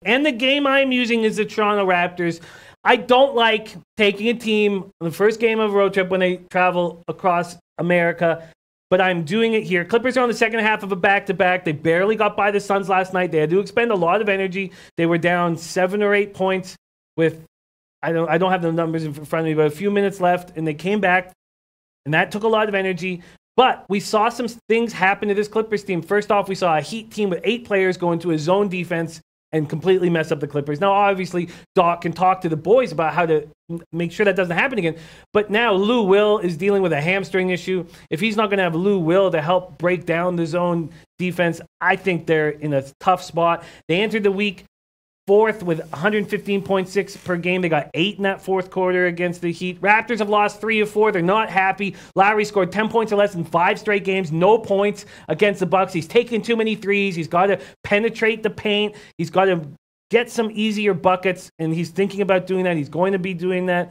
And the game I'm using is the Toronto Raptors. I don't like taking a team on the first game of a road trip when they travel across America, but I'm doing it here. Clippers are on the second half of a back-to-back. They barely got by the Suns last night. They had to expend a lot of energy. They were down 7 or 8 points with, I don't have the numbers in front of me, but a few minutes left, and they came back, and that took a lot of energy. But we saw some things happen to this Clippers team. First off, we saw a Heat team with 8 players go into a zone defense and completely mess up the Clippers. Now, obviously, Doc can talk to the boys about how to make sure that doesn't happen again. But now Lou Will is dealing with a hamstring issue. If he's not going to have Lou Will to help break down the zone defense, I think they're in a tough spot. They entered the week 4th with 115.6 per game. They got 8 in that fourth quarter against the Heat. Raptors have lost 3 of 4. They're not happy. Lowry scored 10 points or less in 5 straight games. No points against the Bucks. He's taking too many threes. He's got to penetrate the paint. He's got to get some easier buckets, and he's thinking about doing that. He's going to be doing that.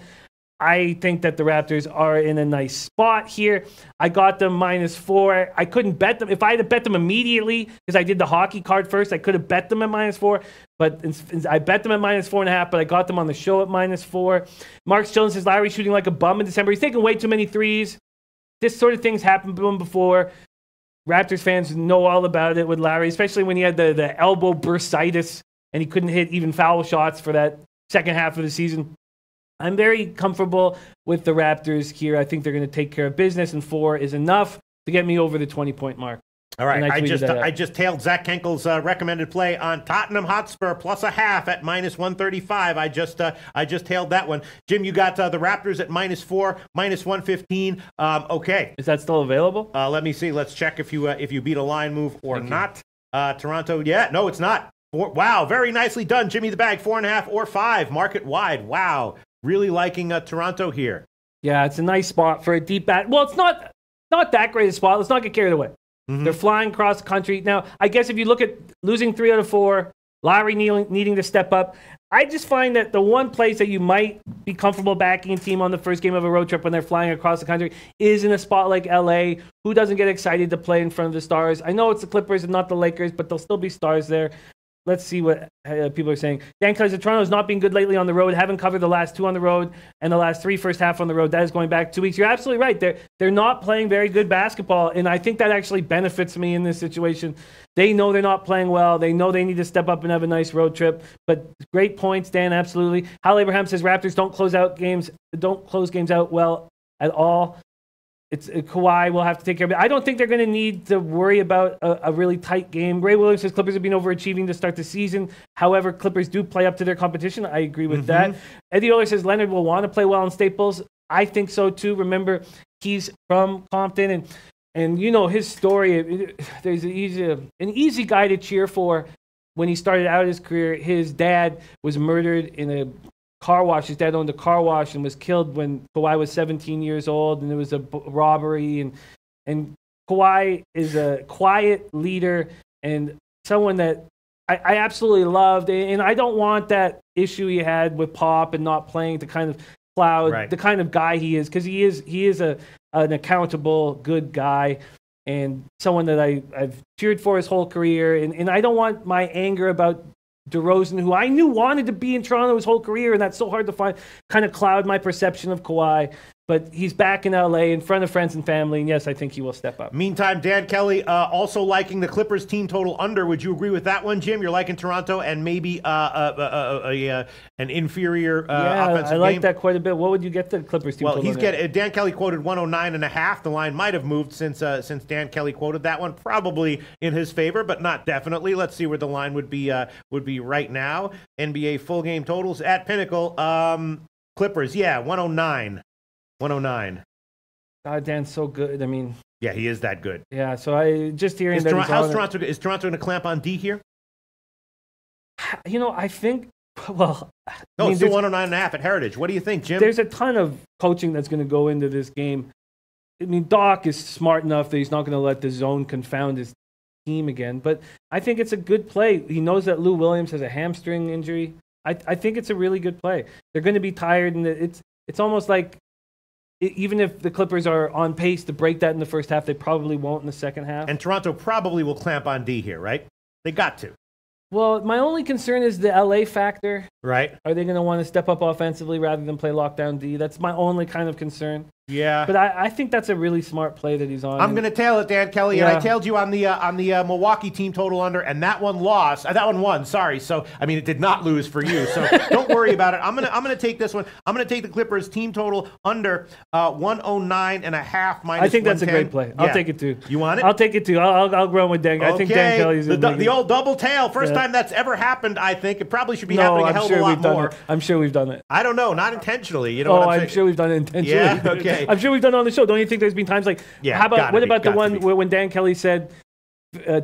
I think that the Raptors are in a nice spot here. I got them -4. I couldn't bet them. If I had to bet them immediately, because I did the hockey card first, I could have bet them at -4. But I bet them at -4.5, but I got them on the show at -4. Mark Jones says Lowry's shooting like a bum in December. He's taking way too many threes. This sort of thing's happened to him before. Raptors fans know all about it with Lowry, especially when he had the elbow bursitis and he couldn't hit even foul shots for that second half of the season. I'm very comfortable with the Raptors here. I think they're going to take care of business, and 4 is enough to get me over the 20-point mark. All right, I just tailed Zach Kenkel's recommended play on Tottenham Hotspur +0.5 at -135. I just tailed that one. Jim, you got the Raptors at -4, -115. Okay, is that still available? Let me see. Let's check if you beat a line move or not. Toronto, yeah, no, it's not. Wow, very nicely done, Jimmy the Bag. 4.5 or 5, market wide. Wow. Really liking Toronto here. Yeah, it's a nice spot for a deep bat. Well, it's not that great a spot. Let's not get carried away. Mm-hmm. They're flying across the country. Now, I guess if you look at losing 3 out of 4, Lowry needing to step up, I just find that the one place that you might be comfortable backing a team on the first game of a road trip when they're flying across the country is in a spot like LA. Who doesn't get excited to play in front of the stars? I know it's the Clippers and not the Lakers, but there'll still be stars there. Let's see what people are saying. Dan Kelly says Toronto's not been good lately on the road. Haven't covered the last 2 on the road and the last 3 first half on the road. That is going back 2 weeks. You're absolutely right. They're not playing very good basketball, and I think that actually benefits me in this situation. They know they're not playing well. They know they need to step up and have a nice road trip. But great points, Dan. Absolutely. Hal Abraham says Raptors don't close games out well at all. It's Kawhi will have to take care of it. I don't think they're going to need to worry about a really tight game. Ray Williams says Clippers have been overachieving to start the season. However, Clippers do play up to their competition. I agree with that. Eddie Oler says Leonard will want to play well in Staples. I think so too. Remember, he's from Compton, and you know his story. He's an easy guy to cheer for. When he started out his career, his dad was murdered in a car wash. His dad owned a car wash and was killed when Kawhi was 17 years old, and there was a robbery. And Kawhi is a quiet leader and someone that I absolutely loved. And I don't want that issue he had with Pop and not playing to kind of cloud the kind of guy he is, because he is an accountable, good guy and someone that I've cheered for his whole career. And I don't want my anger about DeRozan, who I knew wanted to be in Toronto his whole career, and that's so hard to find, kind of cloud my perception of Kawhi. But he's back in LA in front of friends and family, and yes, I think he will step up. Meantime, Dan Kelly also liking the Clippers team total under. Would you agree with that one, Jim? You're liking Toronto and maybe an inferior offensive game? I like that quite a bit. What would you get the Clippers team total under? Dan Kelly quoted 109.5. The line might have moved since Dan Kelly quoted that one. Probably in his favor, but not definitely. Let's see where the line would be right now. NBA full game totals at Pinnacle. Clippers, 109. 109. God, Dan's so good. I mean, yeah, he is that good. Yeah, so I just hearing is Toronto going to clamp on D here? You know, I think. Well, no, it's still 109.5 at Heritage. What do you think, Jim? There's a ton of coaching that's going to go into this game. I mean, Doc is smart enough that he's not going to let the zone confound his team again. But I think it's a good play. He knows that Lou Williams has a hamstring injury. I think it's a really good play. They're going to be tired, and it's almost like. Even if the Clippers are on pace to break that in the first half, they probably won't in the second half. And Toronto probably will clamp on D here, right? They got to. Well, my only concern is the LA factor. Right. Are they going to want to step up offensively rather than play lockdown D? That's my only kind of concern. Yeah. But I think that's a really smart play that he's on. I'm going to tail it, Dan Kelly, and I tailed you on the Milwaukee team total under, and that one lost. That one won. Sorry. So I mean, it did not lose for you. So don't worry about it. I'm gonna take this one. I'm gonna take the Clippers team total under 109.5 minus. I think that's a 110. great play. I'll take it too. You want it? I'll take it too. I'll run with Dan. Okay. I think Dan Kelly's the old double tail. First time that's ever happened. I think it probably should be happening a hell of a lot more. I'm sure we've done it. I don't know, not intentionally. You know what I'm saying? sure we've done it intentionally. Yeah. Okay. I'm sure we've done it on the show. Don't you think there's been times like, what about the one where when Dan Kelly said,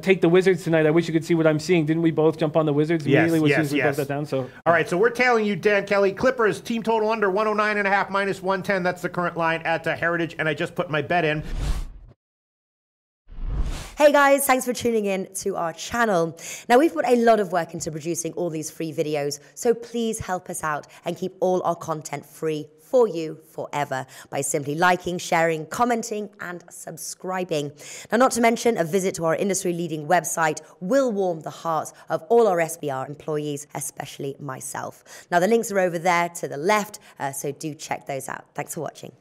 take the Wizards tonight? I wish you could see what I'm seeing. Didn't we both jump on the Wizards immediately as we broke that down? So all right, so we're tailing you, Dan Kelly. Clippers team total under 109.5 minus 110. That's the current line at Heritage, and I just put my bet in. Hey guys, thanks for tuning in to our channel. Now, we've put a lot of work into producing all these free videos, so please help us out and keep all our content free for you forever by simply liking, sharing, commenting, and subscribing. Now, not to mention, a visit to our industry-leading website will warm the hearts of all our SBR employees, especially myself. Now, the links are over there to the left, so do check those out. Thanks for watching.